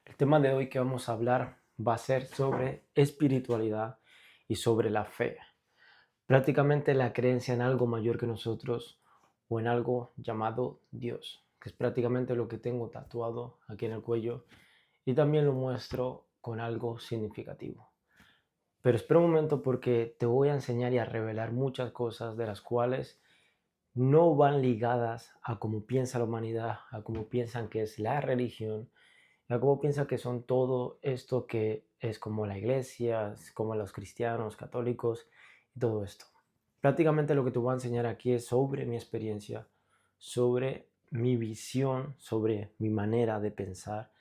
El tema de hoy que vamos a hablar va a ser sobre espiritualidad y sobre la fe. Prácticamente la creencia en algo mayor que nosotros o en algo llamado Dios, que es prácticamente lo que tengo tatuado aquí en el cuello y también lo muestro con algo significativo. Pero espera un momento porque te voy a enseñar y a revelar muchas cosas de las cuales no van ligadas a cómo piensa la humanidad, a cómo piensan que es la religión, a cómo piensa que son todo esto que es como la iglesia, es como los cristianos, católicos y todo esto. Prácticamente lo que te voy a enseñar aquí es sobre mi experiencia, sobre mi visión, sobre mi manera de pensar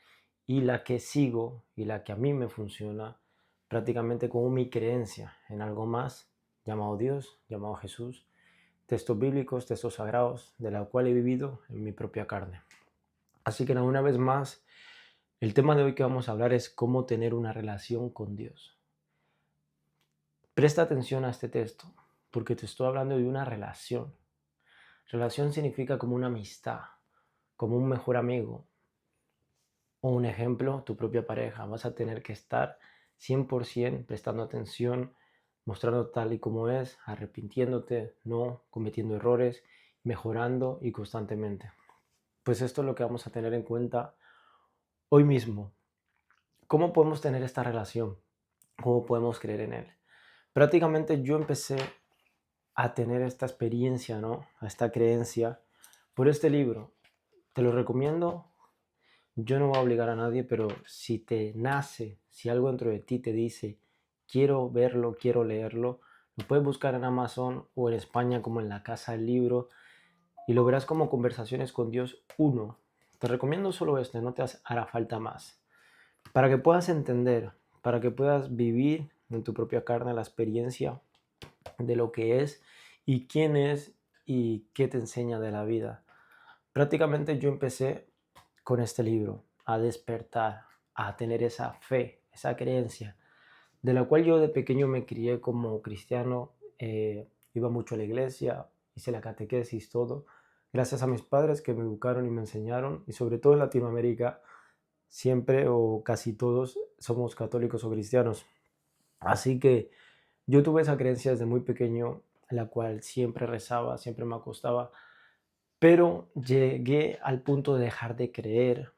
y la que sigo y la que a mí me funciona, prácticamente como mi creencia en algo más llamado Dios, llamado Jesús, textos bíblicos, textos sagrados, de la cual he vivido en mi propia carne. Así que una vez más, el tema de hoy que vamos a hablar es cómo tener una relación con Dios. Presta atención a este texto, porque te estoy hablando de una relación. Relación significa como una amistad, como un mejor amigo o un ejemplo, tu propia pareja. Vas a tener que estar 100% prestando atención, mostrando tal y como es, arrepintiéndote, no cometiendo errores, mejorando y constantemente. Pues esto es lo que vamos a tener en cuenta hoy mismo. ¿Cómo podemos tener esta relación? ¿Cómo podemos creer en Él? Prácticamente yo empecé a tener esta experiencia, ¿no? A esta creencia por este libro. Te lo recomiendo. Yo no voy a obligar a nadie, pero si te nace, si algo dentro de ti te dice, quiero verlo, quiero leerlo, lo puedes buscar en Amazon o en España como en la Casa del Libro y lo verás como Conversaciones con Dios 1. Te recomiendo solo este, no te hará falta más. Para que puedas entender, para que puedas vivir en tu propia carne la experiencia de lo que es y quién es y qué te enseña de la vida. Prácticamente yo empecé con este libro a despertar, a tener esa fe, esa creencia, de la cual yo de pequeño me crié como cristiano, iba mucho a la iglesia, hice la catequesis, todo, gracias a mis padres que me educaron y me enseñaron, y sobre todo en Latinoamérica, siempre o casi todos somos católicos o cristianos. Así que yo tuve esa creencia desde muy pequeño, la cual siempre rezaba, siempre me acostaba, pero llegué al punto de dejar de creer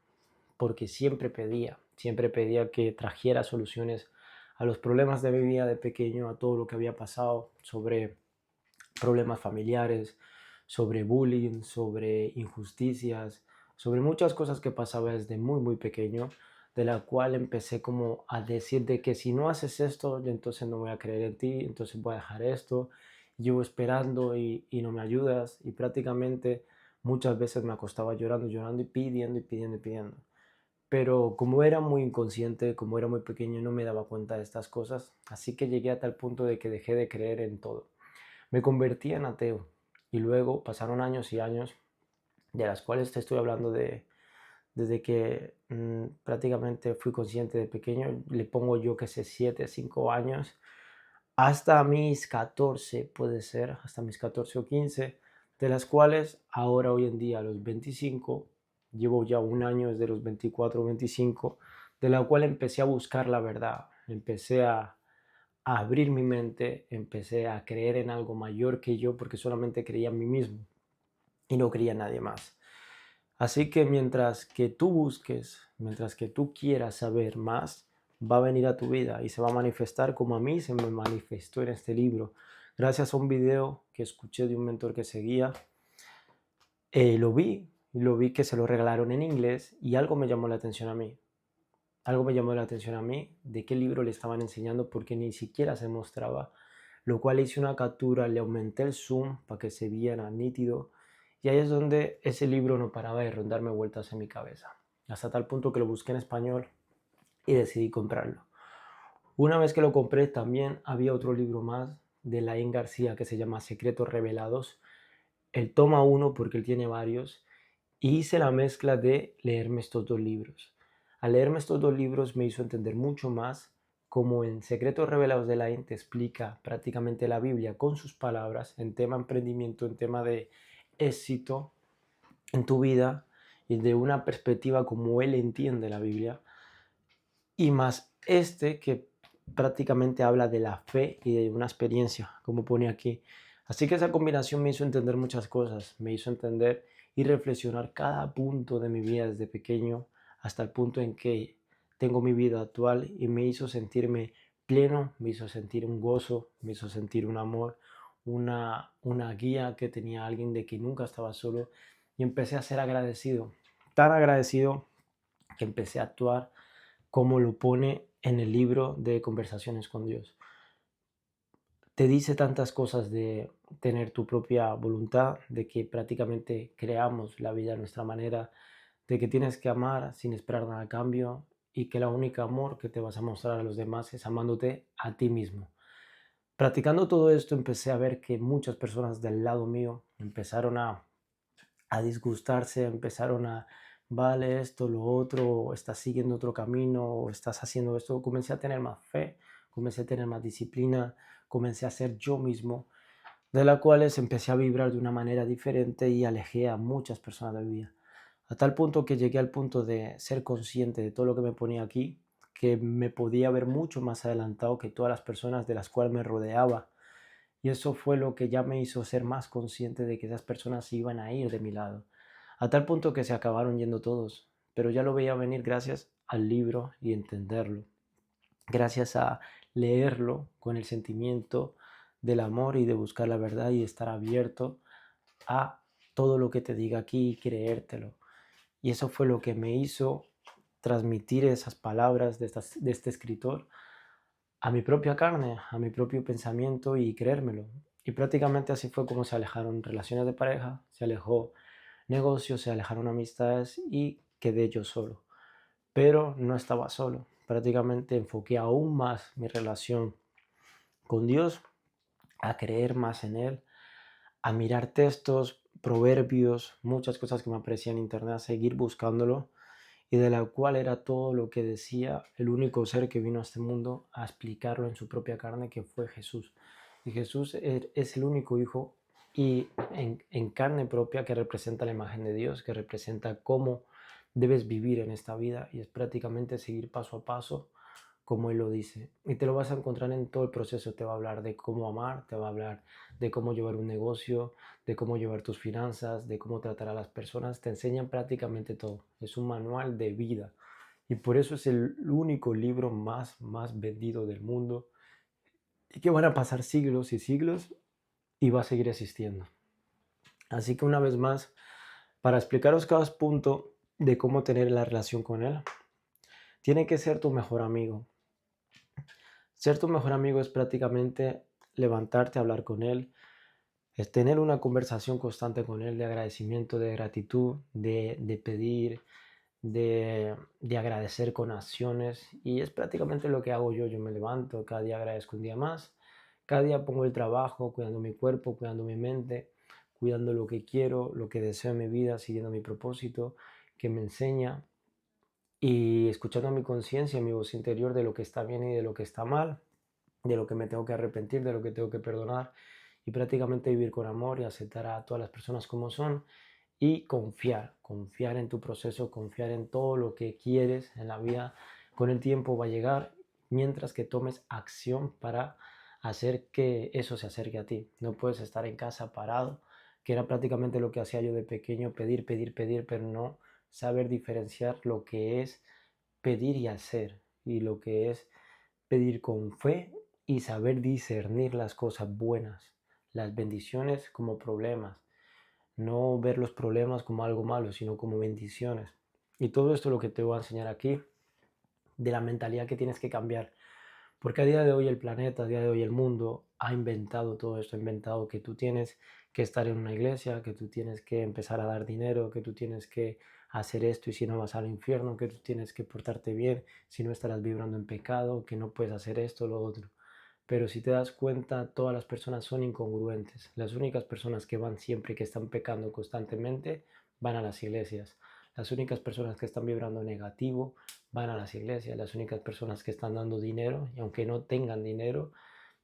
porque siempre pedía que trajera soluciones a los problemas de mi vida de pequeño, a todo lo que había pasado, sobre problemas familiares, sobre bullying, sobre injusticias, sobre muchas cosas que pasaba desde muy pequeño, de la cual empecé como a decir de que si no haces esto, yo entonces no voy a creer en ti, entonces voy a dejar esto, llevo esperando y no me ayudas, y prácticamente muchas veces me acostaba llorando, llorando y pidiendo y pidiendo y pidiendo. Pero como era muy inconsciente, como era muy pequeño, no me daba cuenta de estas cosas, así que llegué a tal punto de que dejé de creer en todo. Me convertí en ateo y luego pasaron años y años, de las cuales te estoy hablando desde que prácticamente fui consciente de pequeño, le pongo yo que sé 7, 5 años, hasta mis 14 puede ser, hasta mis 14 o 15, de las cuales ahora hoy en día a los 25, llevo ya un año desde los 24 o 25, de la cual empecé a buscar la verdad, empecé a abrir mi mente, empecé a creer en algo mayor que yo porque solamente creía en mí mismo y no creía en nadie más. Así que mientras que tú busques, mientras que tú quieras saber más, va a venir a tu vida y se va a manifestar como a mí se me manifestó en este libro. Gracias a un video que escuché de un mentor que seguía, lo vi que se lo regalaron en inglés y algo me llamó la atención a mí. Algo me llamó la atención a mí de qué libro le estaban enseñando porque ni siquiera se mostraba, lo cual hice una captura, le aumenté el zoom para que se viera nítido y ahí es donde ese libro no paraba de rondarme vueltas en mi cabeza, hasta tal punto que lo busqué en español y decidí comprarlo. Una vez que lo compré también había otro libro más de Laín García que se llama Secretos Revelados, el toma uno porque él tiene varios y hice la mezcla de leerme estos dos libros. Al leerme estos dos libros me hizo entender mucho más cómo en Secretos Revelados de la te explica prácticamente la Biblia con sus palabras en tema emprendimiento, en tema de éxito en tu vida y de una perspectiva como él entiende la Biblia. y más este que prácticamente habla de la fe y de una experiencia, como pone aquí. Así que esa combinación me hizo entender muchas cosas, me hizo entender y reflexionar cada punto de mi vida desde pequeño hasta el punto en que tengo mi vida actual y me hizo sentirme pleno, me hizo sentir un gozo, me hizo sentir un amor, una guía que tenía alguien de que nunca estaba solo y empecé a ser agradecido, tan agradecido que empecé a actuar como lo pone en el libro de Conversaciones con Dios. Te dice tantas cosas de tener tu propia voluntad, de que prácticamente creamos la vida a nuestra manera, de que tienes que amar sin esperar nada a cambio y que el único amor que te vas a mostrar a los demás es amándote a ti mismo. Practicando todo esto empecé a ver que muchas personas del lado mío empezaron a disgustarse, empezaron a, vale, esto, lo otro, o estás siguiendo otro camino, o estás haciendo esto. Comencé a tener más fe, comencé a tener más disciplina, comencé a ser yo mismo, de la cual empecé a vibrar de una manera diferente y alejé a muchas personas de mi vida. A tal punto que llegué al punto de ser consciente de todo lo que me ponía aquí, que me podía ver mucho más adelantado que todas las personas de las cuales me rodeaba. Y eso fue lo que ya me hizo ser más consciente de que esas personas iban a ir de mi lado. A tal punto que se acabaron yendo todos. Pero ya lo veía venir gracias al libro y entenderlo. Gracias a leerlo con el sentimiento del amor y de buscar la verdad y estar abierto a todo lo que te diga aquí y creértelo. Y eso fue lo que me hizo transmitir esas palabras de este escritor a mi propia carne, a mi propio pensamiento y creérmelo. Y prácticamente así fue como se alejaron relaciones de pareja, se alejó negocios, se alejaron amistades y quedé yo solo. Pero no estaba solo. Prácticamente enfoqué aún más mi relación con Dios, a creer más en Él, a mirar textos, proverbios, muchas cosas que me aparecían en internet, a seguir buscándolo y de la cual era todo lo que decía el único ser que vino a este mundo a explicarlo en su propia carne, que fue Jesús. Y Jesús es el único hijo y en carne propia que representa la imagen de Dios, que representa cómo debes vivir en esta vida y es prácticamente seguir paso a paso como Él lo dice. Y te lo vas a encontrar en todo el proceso. Te va a hablar de cómo amar, te va a hablar de cómo llevar un negocio, de cómo llevar tus finanzas, de cómo tratar a las personas. Te enseñan prácticamente todo. Es un manual de vida. Y por eso es el único libro más vendido del mundo. Y que van a pasar siglos y siglos y va a seguir existiendo. Así que una vez más, para explicaros cada punto de cómo tener la relación con Él, tiene que ser tu mejor amigo. Ser tu mejor amigo es prácticamente levantarte a hablar con Él, es tener una conversación constante con Él de agradecimiento, de gratitud, de pedir, de agradecer con acciones. Y es prácticamente lo que hago yo. Yo me levanto, cada día agradezco un día más, cada día pongo el trabajo, cuidando mi cuerpo, cuidando mi mente, cuidando lo que quiero, lo que deseo en mi vida, siguiendo mi propósito que me enseña y escuchando a mi conciencia, mi voz interior de lo que está bien y de lo que está mal, de lo que me tengo que arrepentir, de lo que tengo que perdonar y prácticamente vivir con amor y aceptar a todas las personas como son y confiar en tu proceso, confiar en todo lo que quieres en la vida. Con el tiempo va a llegar mientras que tomes acción para hacer que eso se acerque a ti. No puedes estar en casa parado, que era prácticamente lo que hacía yo de pequeño, pedir, pedir, pedir, pero no saber diferenciar lo que es pedir y hacer y lo que es pedir con fe y saber discernir las cosas buenas, las bendiciones como problemas, no ver los problemas como algo malo, sino como bendiciones. Y todo esto es lo que te voy a enseñar aquí, de la mentalidad que tienes que cambiar. Porque a día de hoy el planeta, a día de hoy el mundo ha inventado todo esto, ha inventado que tú tienes que estar en una iglesia, que tú tienes que empezar a dar dinero, que tú tienes que hacer esto y si no vas al infierno, que tú tienes que portarte bien, si no estarás vibrando en pecado, que no puedes hacer esto o lo otro. Pero si te das cuenta, todas las personas son incongruentes. Las únicas personas que van siempre y que están pecando constantemente van a las iglesias. Las únicas personas que están vibrando negativo van a las iglesias. Las únicas personas que están dando dinero, y aunque no tengan dinero,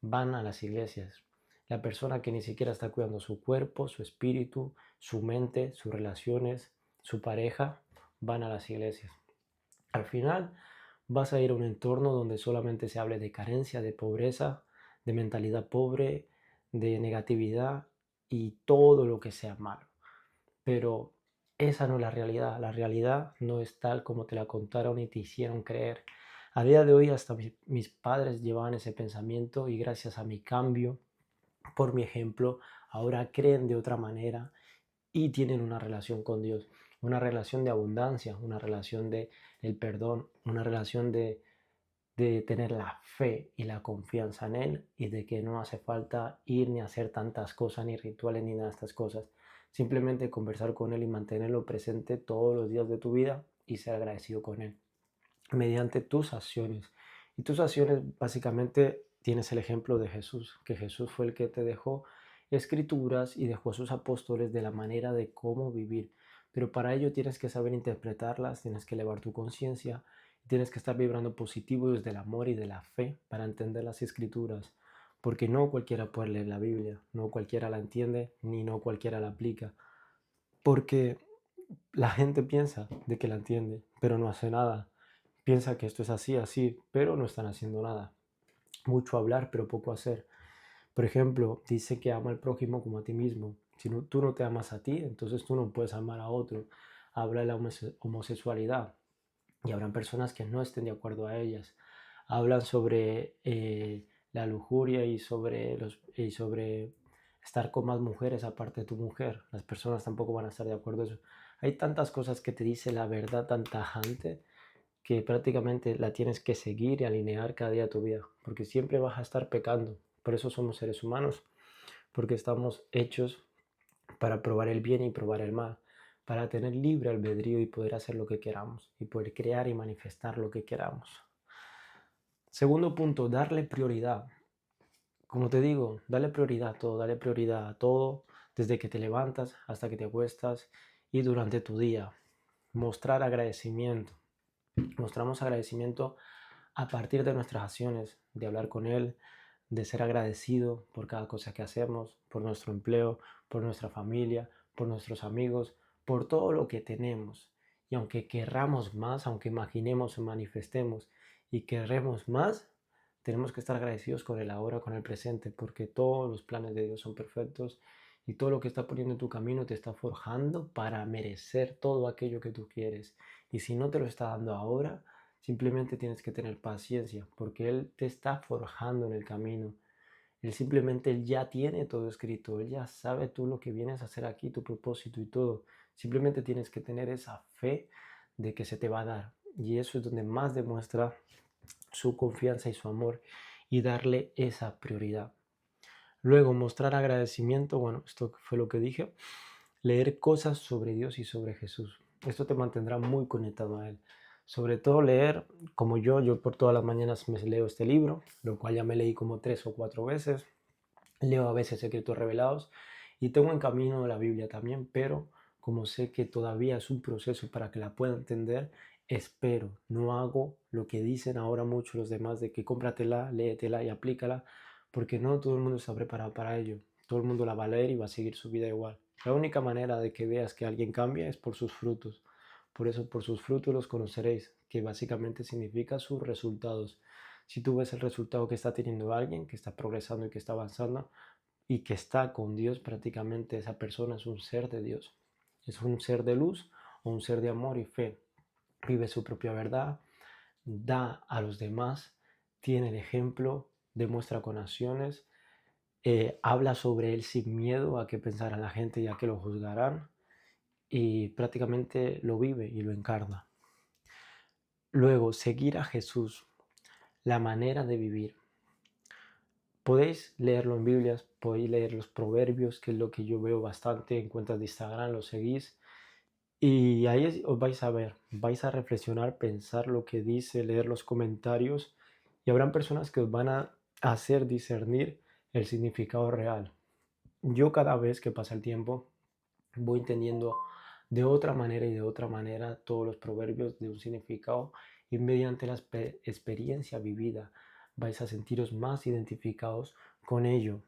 van a las iglesias. La persona que ni siquiera está cuidando su cuerpo, su espíritu, su mente, sus relaciones, su pareja, van a las iglesias. Al final, Vas a ir a un entorno donde solamente se hable de carencia, de pobreza, de mentalidad pobre, de negatividad y todo lo que sea malo. Pero esa no es la realidad. La realidad no es tal como te la contaron y te hicieron creer. A día de hoy hasta mis padres llevaban ese pensamiento y gracias a mi cambio, por mi ejemplo, ahora creen de otra manera y tienen una relación con Dios, una relación de abundancia, una relación de el perdón, una relación de tener la fe y la confianza en Él y de que no hace falta ir ni hacer tantas cosas, ni rituales, ni nada de estas cosas. Simplemente conversar con Él y mantenerlo presente todos los días de tu vida y ser agradecido con Él mediante tus acciones. Y tus acciones básicamente tienes el ejemplo de Jesús, que Jesús fue el que te dejó escrituras y dejó a sus apóstoles de la manera de cómo vivir. Pero para ello tienes que saber interpretarlas, tienes que elevar tu conciencia, tienes que estar vibrando positivo desde el amor y de la fe para entender las escrituras. Porque no cualquiera puede leer la Biblia, no cualquiera la entiende, ni no cualquiera la aplica. Porque la gente piensa de que la entiende, pero no hace nada. Piensa que esto es así, así, pero no están haciendo nada. Mucho hablar, pero poco hacer. Por ejemplo, dice que ama al prójimo como a ti mismo. Si no, tú no te amas a ti, entonces tú no puedes amar a otro. Habla de la homosexualidad y habrán personas que no estén de acuerdo a ellas. Hablan sobre la lujuria y sobre estar con más mujeres aparte de tu mujer. Las personas tampoco van a estar de acuerdo en eso. Hay tantas cosas que te dice la verdad tan tajante que prácticamente la tienes que seguir y alinear cada día de tu vida, porque siempre vas a estar pecando. Por eso somos seres humanos, porque estamos hechos para probar el bien y probar el mal, para tener libre albedrío y poder hacer lo que queramos, y poder crear y manifestar lo que queramos. Segundo punto, darle prioridad. Como te digo, dale prioridad a todo, desde que te levantas hasta que te acuestas y durante tu día. Mostrar agradecimiento. Mostramos agradecimiento a partir de nuestras acciones, de hablar con Él, de ser agradecido por cada cosa que hacemos, por nuestro empleo, por nuestra familia, por nuestros amigos, por todo lo que tenemos. Y aunque querramos más, aunque imaginemos o manifestemos y querremos más, tenemos que estar agradecidos con el ahora, con el presente, porque todos los planes de Dios son perfectos y todo lo que está poniendo en tu camino te está forjando para merecer todo aquello que tú quieres. Y si no te lo está dando ahora, simplemente tienes que tener paciencia, porque Él te está forjando en el camino. Él ya tiene todo escrito, Él ya sabe tú lo que vienes a hacer aquí, tu propósito y todo. Simplemente tienes que tener esa fe de que se te va a dar. Y eso es donde más demuestra su confianza y su amor y darle esa prioridad. Luego, mostrar agradecimiento, bueno, esto fue lo que dije, leer cosas sobre Dios y sobre Jesús. Esto te mantendrá muy conectado a Él. Sobre todo leer, como yo por todas las mañanas me leo este libro, lo cual ya me leí como 3 o 4 veces. Leo a veces Secretos Revelados y tengo en camino la Biblia también, pero como sé que todavía es un proceso para que la pueda entender, espero, no hago lo que dicen ahora muchos los demás de que cómpratela, léetela y aplícala, porque no todo el mundo está preparado para ello. Todo el mundo la va a leer y va a seguir su vida igual. La única manera de que veas que alguien cambia es por sus frutos. Por eso, por sus frutos los conoceréis, que básicamente significa sus resultados. Si tú ves el resultado que está teniendo alguien, que está progresando y que está avanzando y que está con Dios, prácticamente esa persona es un ser de Dios. Es un ser de luz o un ser de amor y fe. Vive su propia verdad, da a los demás, tiene el ejemplo, demuestra con acciones, habla sobre él sin miedo a que pensará la gente y a que lo juzgarán y prácticamente lo vive y lo encarna. Luego, seguir a Jesús, la manera de vivir. Podéis leerlo en Biblias, podéis leer los proverbios, que es lo que yo veo bastante en cuentas de Instagram, lo seguís. Y ahí os vais a ver, vais a reflexionar, pensar lo que dice, leer los comentarios y habrán personas que os van a hacer discernir el significado real. Yo cada vez que pasa el tiempo voy entendiendo de otra manera y de otra manera todos los proverbios de un significado y mediante la experiencia vivida vais a sentiros más identificados con ello.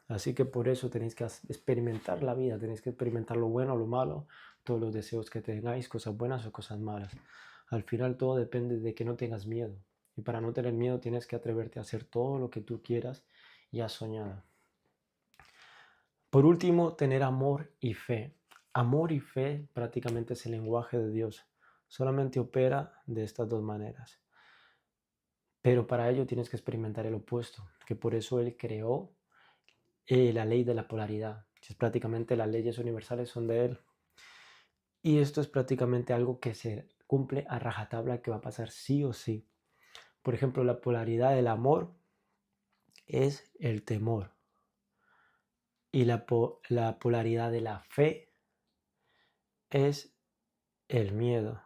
Así que por eso tenéis que experimentar la vida, tenéis que experimentar lo bueno, lo malo, todos los deseos que tengáis, cosas buenas o cosas malas. Al final todo depende de que no tengas miedo. Y para no tener miedo tienes que atreverte a hacer todo lo que tú quieras y has soñado. Por último, tener amor y fe. Amor y fe prácticamente es el lenguaje de Dios. Solamente opera de estas dos maneras. Pero para ello tienes que experimentar el opuesto, que por eso Él creó la ley de la polaridad. Es prácticamente las leyes universales son de Él. Y esto es prácticamente algo que se cumple a rajatabla, que va a pasar sí o sí. Por ejemplo, la polaridad del amor es el temor. Y la polaridad de la fe es el miedo.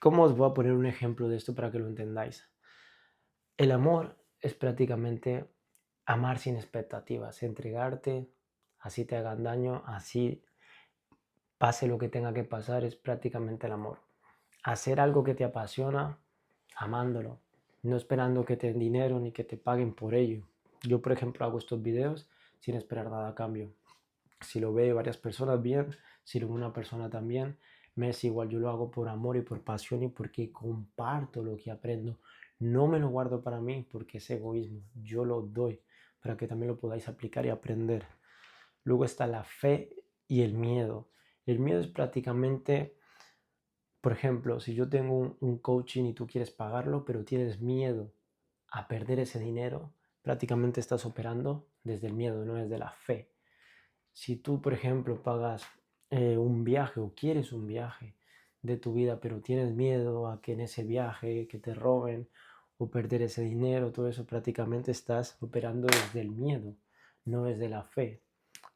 ¿Cómo os voy a poner un ejemplo de esto para que lo entendáis? El amor es prácticamente amar sin expectativas, entregarte, así te hagan daño, así pase lo que tenga que pasar, es prácticamente el amor. Hacer algo que te apasiona, amándolo, no esperando que te den dinero ni que te paguen por ello. Yo, por ejemplo, hago estos videos sin esperar nada a cambio. Si lo ve varias personas, bien. Si lo ve una persona también, me es igual. Yo lo hago por amor y por pasión y porque comparto lo que aprendo. No me lo guardo para mí porque es egoísmo. Yo lo doy para que también lo podáis aplicar y aprender. Luego está la fe y el miedo. El miedo es prácticamente, por ejemplo, si yo tengo un coaching y tú quieres pagarlo, pero tienes miedo a perder ese dinero, prácticamente estás operando desde el miedo, no desde la fe. Si tú, por ejemplo, pagas un viaje o quieres un viaje de tu vida, pero tienes miedo a que en ese viaje que te roben o perder ese dinero, todo eso prácticamente estás operando desde el miedo, no desde la fe.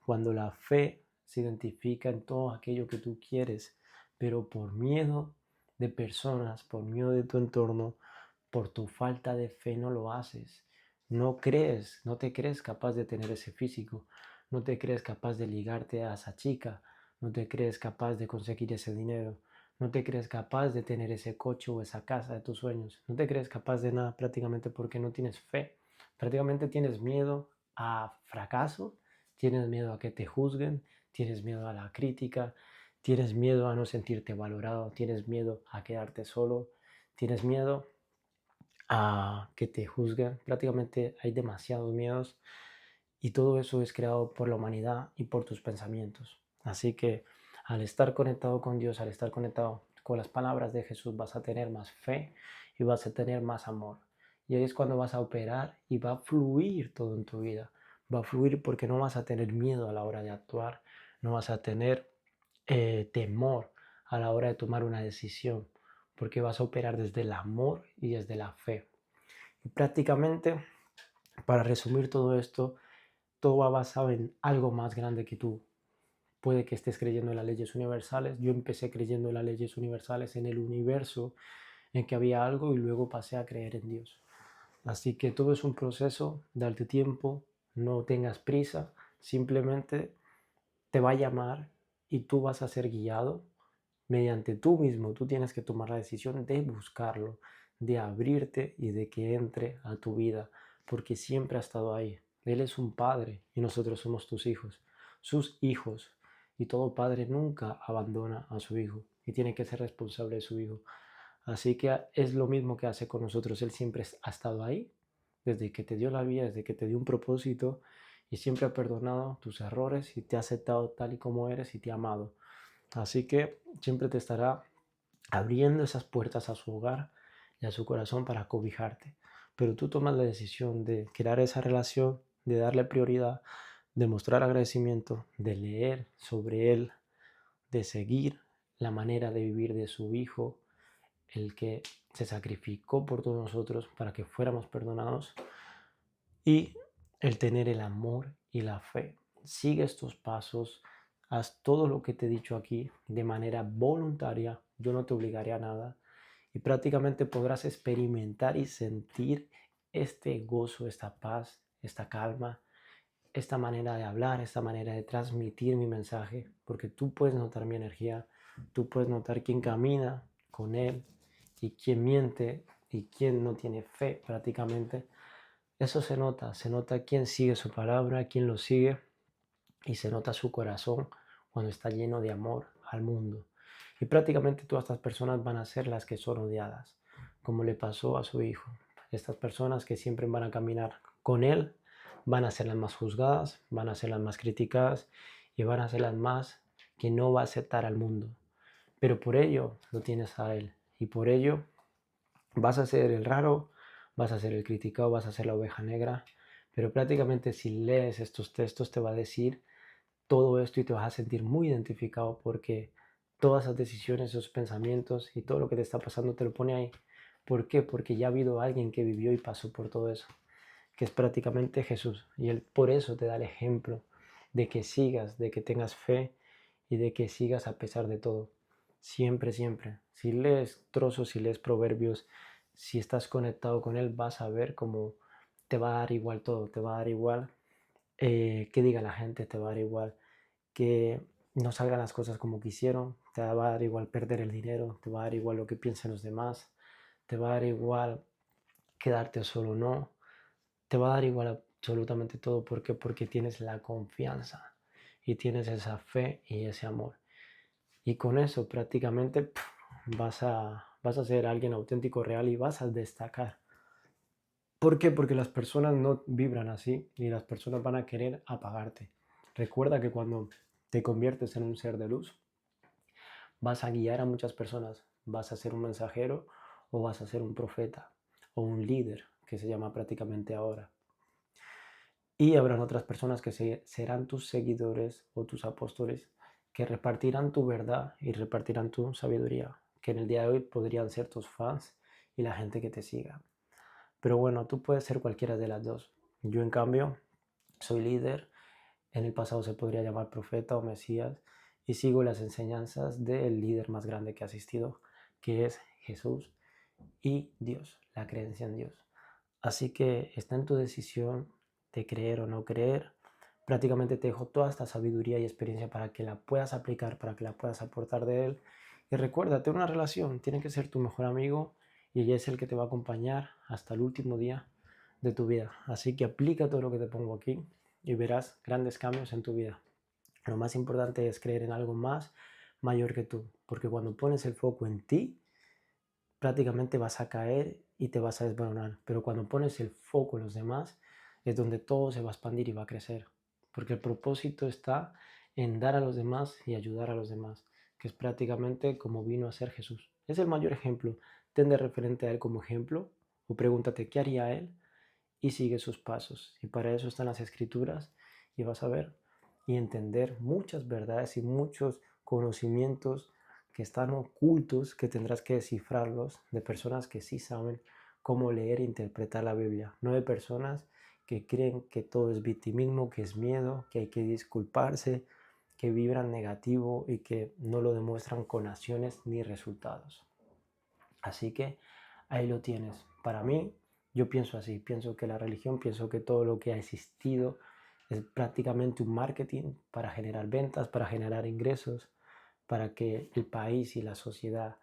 Cuando la fe se identifica en todo aquello que tú quieres, pero por miedo de personas, por miedo de tu entorno, por tu falta de fe no lo haces. No crees, no te crees capaz de tener ese físico, no te crees capaz de ligarte a esa chica, no te crees capaz de conseguir ese dinero, no te crees capaz de tener ese coche o esa casa de tus sueños, no te crees capaz de nada prácticamente porque no tienes fe. Prácticamente tienes miedo a fracaso, tienes miedo a que te juzguen, tienes miedo a la crítica, tienes miedo a no sentirte valorado, tienes miedo a quedarte solo, tienes miedo a que te juzguen. Prácticamente hay demasiados miedos y todo eso es creado por la humanidad y por tus pensamientos. Así que al estar conectado con Dios, al estar conectado con las palabras de Jesús, vas a tener más fe y vas a tener más amor. Y ahí es cuando vas a operar y va a fluir todo en tu vida. Va a fluir porque no vas a tener miedo a la hora de actuar, no vas a tener temor a la hora de tomar una decisión, porque vas a operar desde el amor y desde la fe. Y prácticamente, para resumir todo esto, todo va basado en algo más grande que tú. Puede que estés creyendo en las leyes universales. Yo empecé creyendo en las leyes universales, en el universo, en que había algo y luego pasé a creer en Dios. Así que todo es un proceso, darte tiempo, no tengas prisa, simplemente te va a llamar y tú vas a ser guiado mediante tú mismo. Tú tienes que tomar la decisión de buscarlo, de abrirte y de que entre a tu vida, porque siempre ha estado ahí. Él es un padre y nosotros somos sus hijos. Y todo padre nunca abandona a su hijo y tiene que ser responsable de su hijo. Así que es lo mismo que hace con nosotros. Él siempre ha estado ahí, desde que te dio la vida, desde que te dio un propósito y siempre ha perdonado tus errores y te ha aceptado tal y como eres y te ha amado. Así que siempre te estará abriendo esas puertas a su hogar y a su corazón para cobijarte. Pero tú tomas la decisión de crear esa relación, de darle prioridad, de mostrar agradecimiento, de leer sobre él, de seguir la manera de vivir de su hijo, el que se sacrificó por todos nosotros para que fuéramos perdonados, y el tener el amor y la fe. Sigue estos pasos, haz todo lo que te he dicho aquí de manera voluntaria, yo no te obligaré a nada y prácticamente podrás experimentar y sentir este gozo, esta paz, esta calma, esta manera de hablar, esta manera de transmitir mi mensaje, porque tú puedes notar mi energía, tú puedes notar quién camina con él y quién miente y quién no tiene fe prácticamente. Eso se nota quién sigue su palabra, quién lo sigue y se nota su corazón cuando está lleno de amor al mundo. Y prácticamente todas estas personas van a ser las que son odiadas, como le pasó a su hijo. Estas personas que siempre van a caminar con él van a ser las más juzgadas, van a ser las más criticadas y van a ser las más que no va a aceptar al mundo. Pero por ello lo tienes a él y por ello vas a ser el raro, vas a ser el criticado, vas a ser la oveja negra. Pero prácticamente si lees estos textos te va a decir todo esto y te vas a sentir muy identificado porque todas esas decisiones, esos pensamientos y todo lo que te está pasando te lo pone ahí. ¿Por qué? Porque ya ha habido alguien que vivió y pasó por todo eso, que es prácticamente Jesús. Y Él por eso te da el ejemplo de que sigas, de que tengas fe y de que sigas a pesar de todo. Siempre, siempre. Si lees trozos, si lees proverbios, si estás conectado con Él, vas a ver cómo te va a dar igual todo, te va a dar igual qué diga la gente, te va a dar igual que no salgan las cosas como quisieron, te va a dar igual perder el dinero, te va a dar igual lo que piensen los demás, te va a dar igual quedarte solo o no, te va a dar igual absolutamente todo. ¿Por qué? Porque tienes la confianza y tienes esa fe y ese amor. Y con eso prácticamente vas a ser alguien auténtico, real y vas a destacar. ¿Por qué? Porque las personas no vibran así y las personas van a querer apagarte. Recuerda que cuando te conviertes en un ser de luz, vas a guiar a muchas personas, vas a ser un mensajero o vas a ser un profeta o un líder, que se llama prácticamente ahora. Y habrán otras personas que serán tus seguidores o tus apóstoles que repartirán tu verdad y repartirán tu sabiduría, que en el día de hoy podrían ser tus fans y la gente que te siga. Pero bueno, tú puedes ser cualquiera de las dos. Yo en cambio soy líder, en el pasado se podría llamar profeta o mesías y sigo las enseñanzas del líder más grande que ha asistido, que es Jesús y Dios, la creencia en Dios. Así que está en tu decisión de creer o no creer. Prácticamente te dejo toda esta sabiduría y experiencia para que la puedas aplicar, para que la puedas aportar de él. Y recuerda, tener una relación tiene que ser tu mejor amigo y ella es el que te va a acompañar hasta el último día de tu vida. Así que aplica todo lo que te pongo aquí y verás grandes cambios en tu vida. Lo más importante es creer en algo más mayor que tú, porque cuando pones el foco en ti, prácticamente vas a caer y te vas a desboronar. Pero cuando pones el foco en los demás, es donde todo se va a expandir y va a crecer. Porque el propósito está en dar a los demás y ayudar a los demás, que es prácticamente como vino a ser Jesús. Es el mayor ejemplo. Ten de referente a Él como ejemplo o pregúntate qué haría Él y sigue sus pasos. Y para eso están las escrituras y vas a ver y entender muchas verdades y muchos conocimientos que están ocultos, que tendrás que descifrarlos de personas que sí saben cómo leer e interpretar la Biblia, no de personas que creen que todo es victimismo, que es miedo, que hay que disculparse, que vibran negativo y que no lo demuestran con acciones ni resultados. Así que ahí lo tienes. Para mí, yo pienso así, pienso que la religión, pienso que todo lo que ha existido es prácticamente un marketing para generar ventas, para generar ingresos, para que el país y la sociedad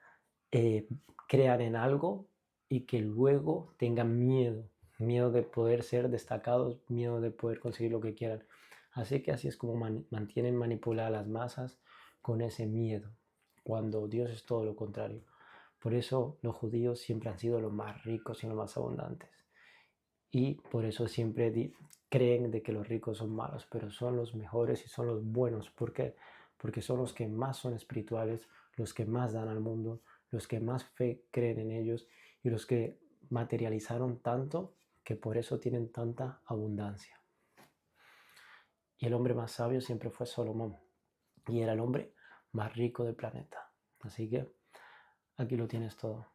eh, crean en algo y que luego tengan miedo, miedo de poder ser destacados, miedo de poder conseguir lo que quieran. Así que así es como mantienen manipuladas las masas con ese miedo, cuando Dios es todo lo contrario. Por eso los judíos siempre han sido los más ricos y los más abundantes. Y por eso siempre creen de que los ricos son malos, pero son los mejores y son los buenos. ¿Por qué? Porque son los que más son espirituales, los que más dan al mundo, los que más fe creen en ellos y los que materializaron tanto que por eso tienen tanta abundancia. Y el hombre más sabio siempre fue Salomón y era el hombre más rico del planeta. Así que aquí lo tienes todo.